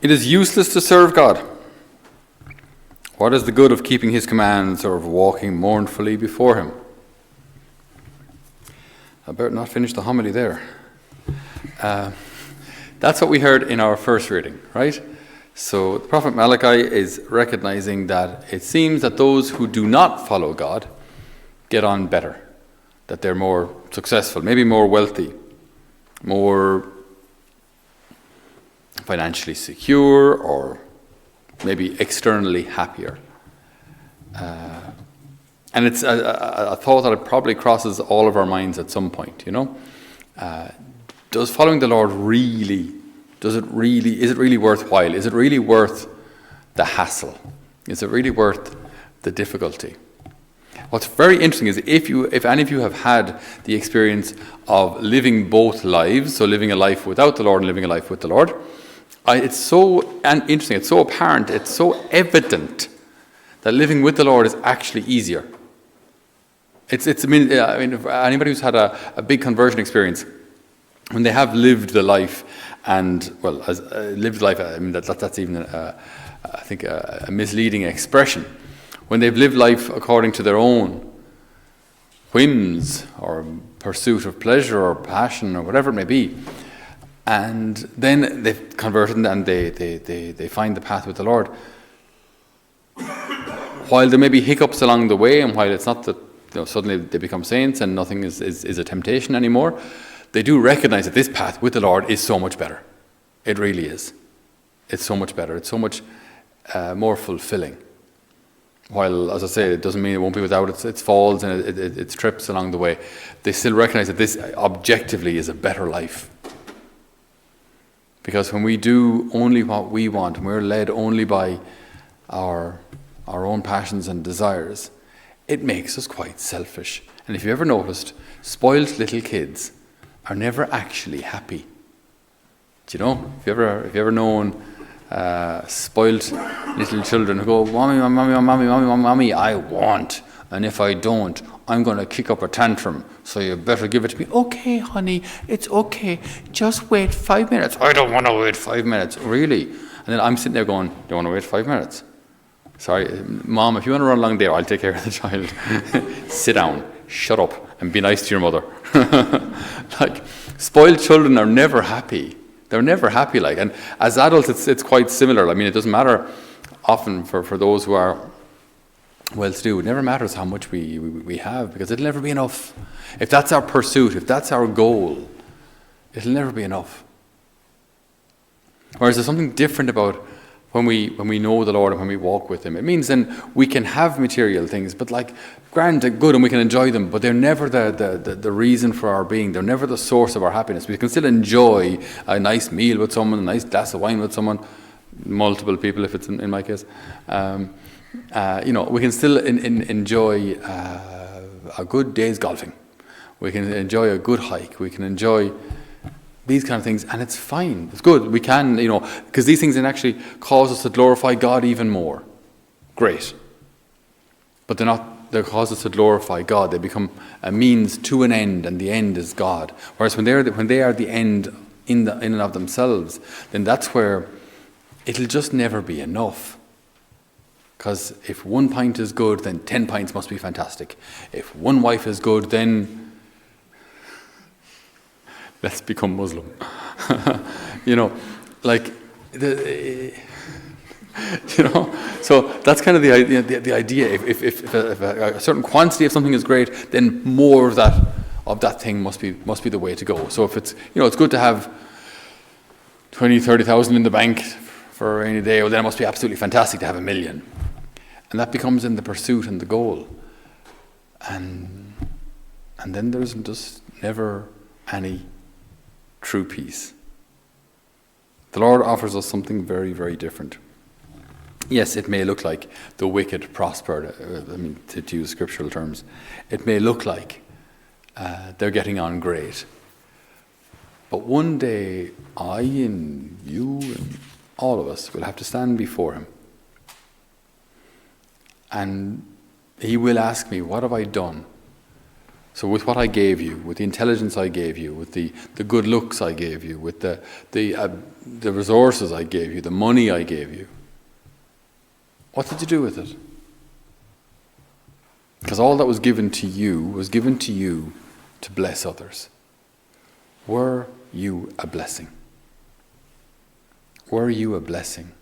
It is useless to serve God. What is the good of keeping his commands or of walking mournfully before him? I better not finish the homily there. That's what we heard in our first reading, right? So the prophet Malachi is recognizing that it seems that those who do not follow God get on better, that they're more successful, maybe more wealthy, more financially secure, or maybe externally happier. And it's a thought that it probably crosses all of our minds at some point, Does following the Lord is it really worthwhile? Is it really worth the hassle? Is it really worth the difficulty? What's very interesting is if any of you have had the experience of living both lives, so living a life without the Lord and living a life with the Lord, it's so interesting, it's so apparent, it's so evident that living with the Lord is actually easier. I mean, anybody who's had a big conversion experience, when they have lived the life, lived life, I mean that's even I think a misleading expression. When they've lived life according to their own whims or pursuit of pleasure or passion or whatever it may be, and then they've converted and they find the path with the Lord. While there may be hiccups along the way, and while it's not that suddenly they become saints and nothing is a temptation anymore, they do recognize that this path with the Lord is so much better. It really is. It's so much better. It's so much more fulfilling. While, as I say, it doesn't mean it won't be without its falls and its trips along the way. They still recognize that this objectively is a better life. Because when we do only what we want, and we're led only by our own passions and desires, it makes us quite selfish. And if you ever noticed, spoiled little kids are never actually happy. Do you know? If you ever known spoiled little children who go, "Mommy, mommy, mommy, mommy, mommy, I want, and if I don't, I'm going to kick up a tantrum, so you better give it to me." "Okay, honey, it's okay. Just wait 5 minutes." "I don't want to wait 5 minutes." "Really?" And then I'm sitting there going, "Do you want to wait 5 minutes?" "Sorry, Mom, if you want to run along there, I'll take care of the child." Sit down, shut up, and be nice to your mother. Like, spoiled children are never happy. They're never happy. And as adults, it's quite similar. I mean, it doesn't matter often for those who are well-to-do. It never matters how much we have, because it'll never be enough. If that's our pursuit, if that's our goal, it'll never be enough. Whereas there's something different about when we know the Lord and when we walk with Him. It means then we can have material things, but grand and good, and we can enjoy them, but they're never the reason for our being. They're never the source of our happiness. We can still enjoy a nice meal with someone, a nice glass of wine with someone, multiple people if it's in my case. We can still enjoy a good day's golfing. We can enjoy a good hike. We can enjoy these kind of things, and it's fine. It's good. We can, because these things can actually cause us to glorify God even more. Great. But they cause us to glorify God. They become a means to an end, and the end is God. Whereas when they are the end in and of themselves, then that's where it'll just never be enough. Because if 1 pint is good, then 10 pints must be fantastic. If one wife is good, then let's become Muslim. So that's kind of the idea. If a certain quantity of something is great, then more of that thing must be the way to go. So if it's it's good to have 20,000-30,000 in the bank for a rainy day, well then it must be absolutely fantastic to have 1 million. And that becomes in the pursuit and the goal. And then there's just never any true peace. The Lord offers us something very, very different. Yes, it may look like the wicked prospered, to use scriptural terms. It may look like they're getting on great. But one day, I and you and all of us will have to stand before Him. And He will ask me, what have I done So with what I gave you, with the intelligence I gave you, with the good looks I gave you, with the resources I gave you, the money I gave you, what did you do with it? Because all that was given to you to bless others. Were you a blessing? Were you a blessing?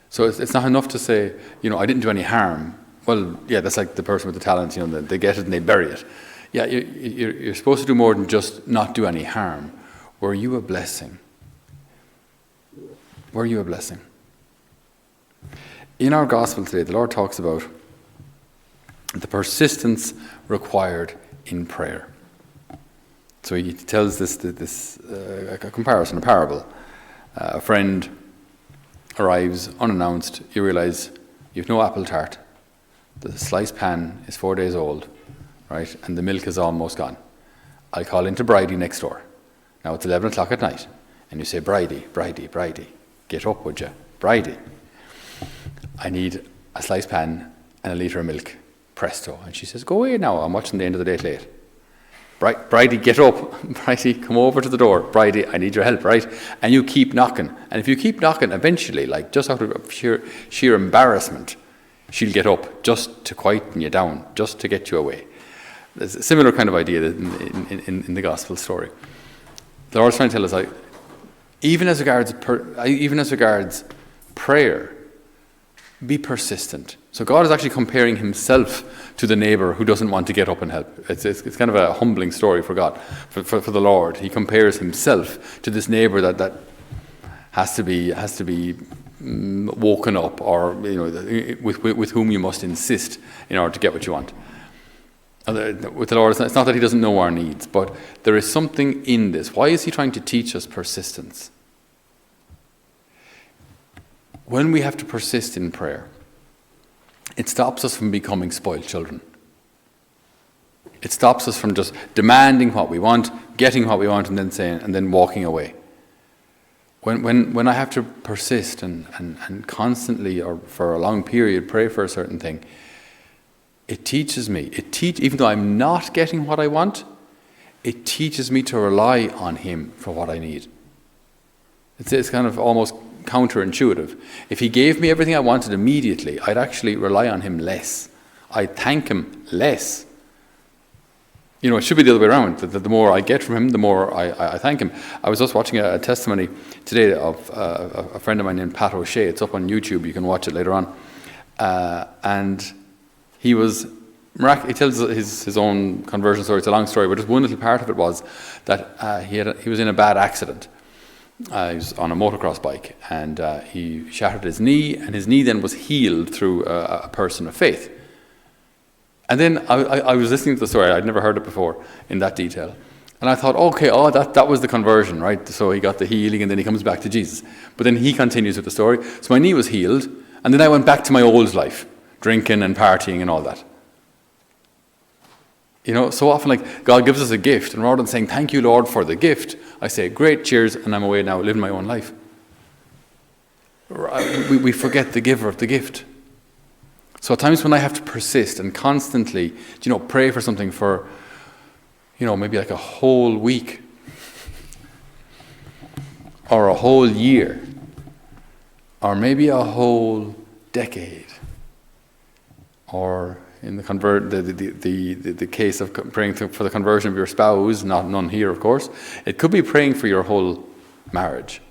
So it's not enough to say, I didn't do any harm. Well, yeah, that's like the person with the talent, they get it and they bury it. Yeah, you're supposed to do more than just not do any harm. Were you a blessing? Were you a blessing? In our gospel today, the Lord talks about the persistence required in prayer. So he tells a comparison, a parable. A friend arrives unannounced. You realize you've no apple tart. The sliced pan is 4 days old, right? And the milk is almost gone. I'll call into Bridie next door. Now it's 11 o'clock at night. And you say, Bridie, get up, would you? Bridie, I need a sliced pan and a litre of milk. Presto. And she says, go away now. I'm watching the end of the day late. Bridie, get up. Bridie, come over to the door. Bridie, I need your help, right? And you keep knocking. And if you keep knocking, eventually, like just out of sheer embarrassment, she'll get up just to quieten you down, just to get you away. There's a similar kind of idea in the gospel story. The Lord's trying to tell us, even as regards prayer, be persistent. So God is actually comparing himself to the neighbor who doesn't want to get up and help. It's kind of a humbling story for God, for the Lord. He compares himself to this neighbor that has to be woken up, or with whom you must insist in order to get what you want. With the Lord, it's not that he doesn't know our needs, but there is something in this. Why is he trying to teach us persistence? When we have to persist in prayer, it stops us from becoming spoiled children. It stops us from just demanding what we want, getting what we want, and then walking away. When I have to persist and constantly, or for a long period, pray for a certain thing, it teaches me. Even though I'm not getting what I want, it teaches me to rely on him for what I need. It's kind of almost counterintuitive. If he gave me everything I wanted immediately, I'd actually rely on him less. I'd thank him less. It should be the other way around. The more I get from him, the more I thank him. I was just watching a testimony today of a friend of mine named Pat O'Shea. It's up on YouTube. You can watch it later on. And he tells his own conversion story. It's a long story, but just one little part of it was that he was in a bad accident. He was on a motocross bike, and he shattered his knee, and his knee then was healed through a person of faith. And then I was listening to the story. I'd never heard it before in that detail. And I thought, okay, that was the conversion, right? So he got the healing, and then he comes back to Jesus. But then he continues with the story. So my knee was healed, and then I went back to my old life, drinking and partying and all that. So often, God gives us a gift, and rather than saying, thank you, Lord, for the gift, I say, great, cheers, and I'm away now, living my own life. We forget the giver of the gift. So at times when I have to persist and constantly, pray for something for, maybe like a whole week, or a whole year, or maybe a whole decade, or in the case of praying for the conversion of your spouse, none here, of course. It could be praying for your whole marriage.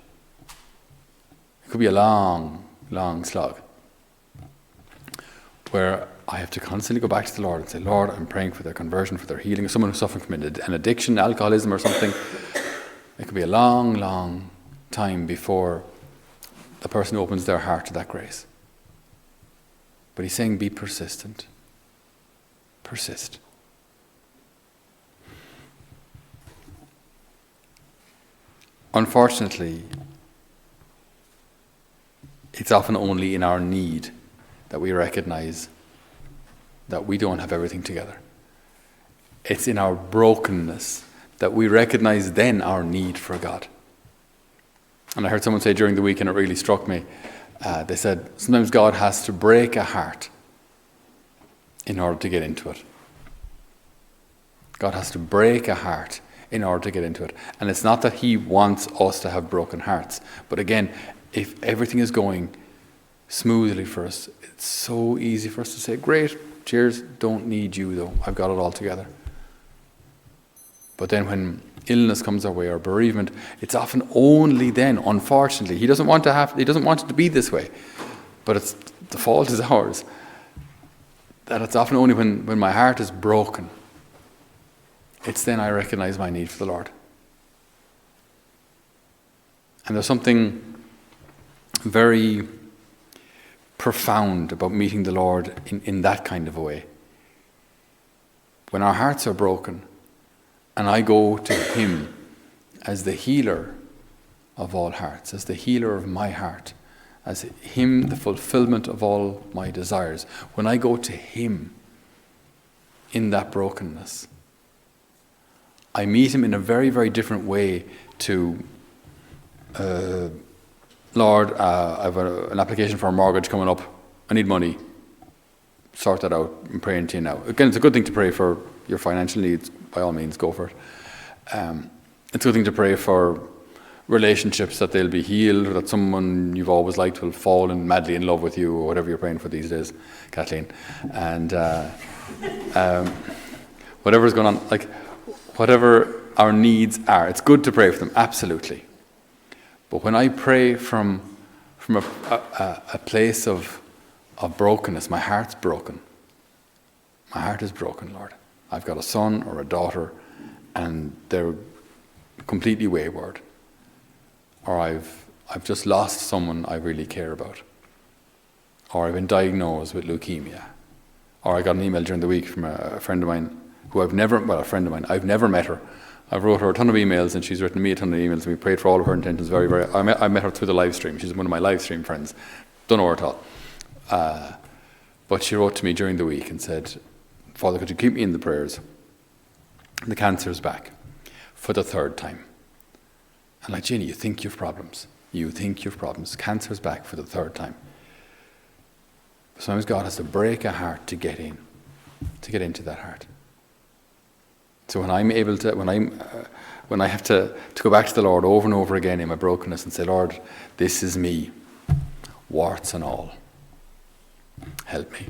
It could be a long, long slog, where I have to constantly go back to the Lord and say, Lord, I'm praying for their conversion, for their healing, or someone who's suffering from an addiction, alcoholism or something. It could be a long, long time before the person opens their heart to that grace. But he's saying, be persistent. Persist. Unfortunately, it's often only in our need that we recognize that we don't have everything together. It's in our brokenness that we recognize then our need for God. And I heard someone say during the week, and it really struck me, they said, sometimes God has to break a heart in order to get into it. God has to break a heart in order to get into it. And it's not that he wants us to have broken hearts. But again, if everything is going smoothly for us, it's so easy for us to say, great, cheers, don't need you though. I've got it all together. But then when illness comes our way or bereavement, it's often only then, unfortunately. He doesn't want it to be this way. But the fault is ours. That it's often only when my heart is broken, it's then I recognize my need for the Lord. And there's something very profound about meeting the Lord in that kind of a way. When our hearts are broken, and I go to him as the healer of all hearts, as the healer of my heart, as him, the fulfillment of all my desires. When I go to him in that brokenness, I meet him in a very, very different way to, Lord, I have an application for a mortgage coming up. I need money. Sort that out. I'm praying to you now. Again, it's a good thing to pray for your financial needs. By all means, go for it. It's a good thing to pray for relationships, that they'll be healed, or that someone you've always liked will fall madly in love with you, or whatever you're praying for these days, Kathleen. And whatever's going on, like whatever our needs are, it's good to pray for them, absolutely. But when I pray from a place of brokenness, my heart's broken. My heart is broken, Lord. I've got a son or a daughter, and they're completely wayward. Or I've just lost someone I really care about. Or I've been diagnosed with leukemia. Or I got an email during the week from a friend of mine who I've never met her. I've wrote her a ton of emails, and she's written me a ton of emails, and we prayed for all of her intentions very, very. I met her through the live stream. She's one of my live stream friends. Don't know her at all. But she wrote to me during the week and said, Father, could you keep me in the prayers? The cancer's back for the third time. And like, Jenny, you think you've problems. You think you've problems. Cancer's back for the third time. Sometimes God has to break a heart to get into that heart. So when I'm able to, when I have to go back to the Lord over and over again in my brokenness and say, Lord, this is me, warts and all. Help me.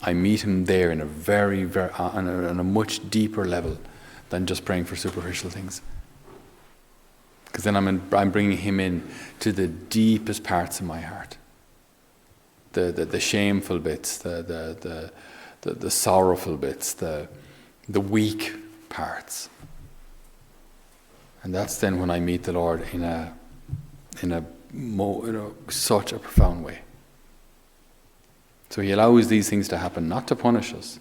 I meet him there in a very, very, on a much deeper level than just praying for superficial things. Because then I'm bringing him in to the deepest parts of my heart, the shameful bits, the sorrowful bits, the weak parts, and that's then when I meet the Lord in such a profound way. So he allows these things to happen, not to punish us,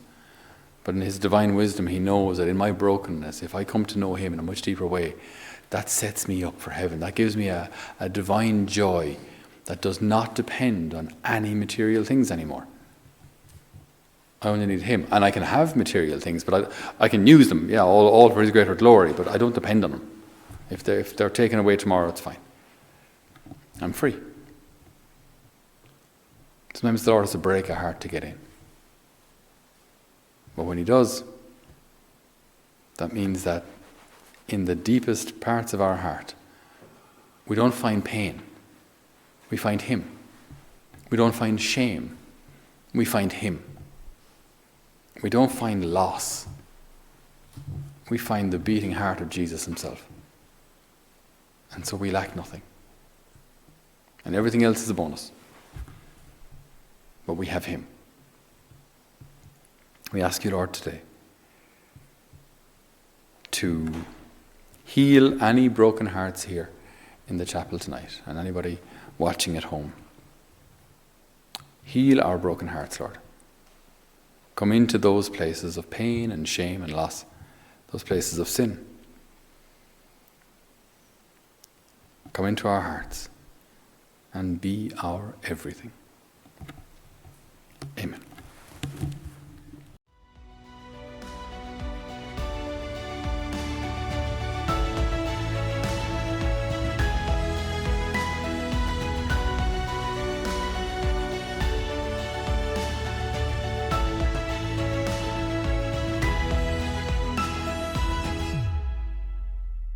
but in his divine wisdom, he knows that in my brokenness, if I come to know him in a much deeper way, that sets me up for heaven. That gives me a divine joy that does not depend on any material things anymore. I only need him. And I can have material things, but I can use them, all for his greater glory, but I don't depend on them. If they're taken away tomorrow, it's fine. I'm free. Sometimes the Lord has to break a heart to get in. But when he does, that means that in the deepest parts of our heart, we don't find pain. We find him. We don't find shame. We find him. We don't find loss. We find the beating heart of Jesus himself. And so we lack nothing. And everything else is a bonus. But we have him. We ask you, Lord, today to heal any broken hearts here in the chapel tonight, and anybody watching at home. Heal our broken hearts, Lord. Come into those places of pain and shame and loss, those places of sin. Come into our hearts and be our everything. Amen.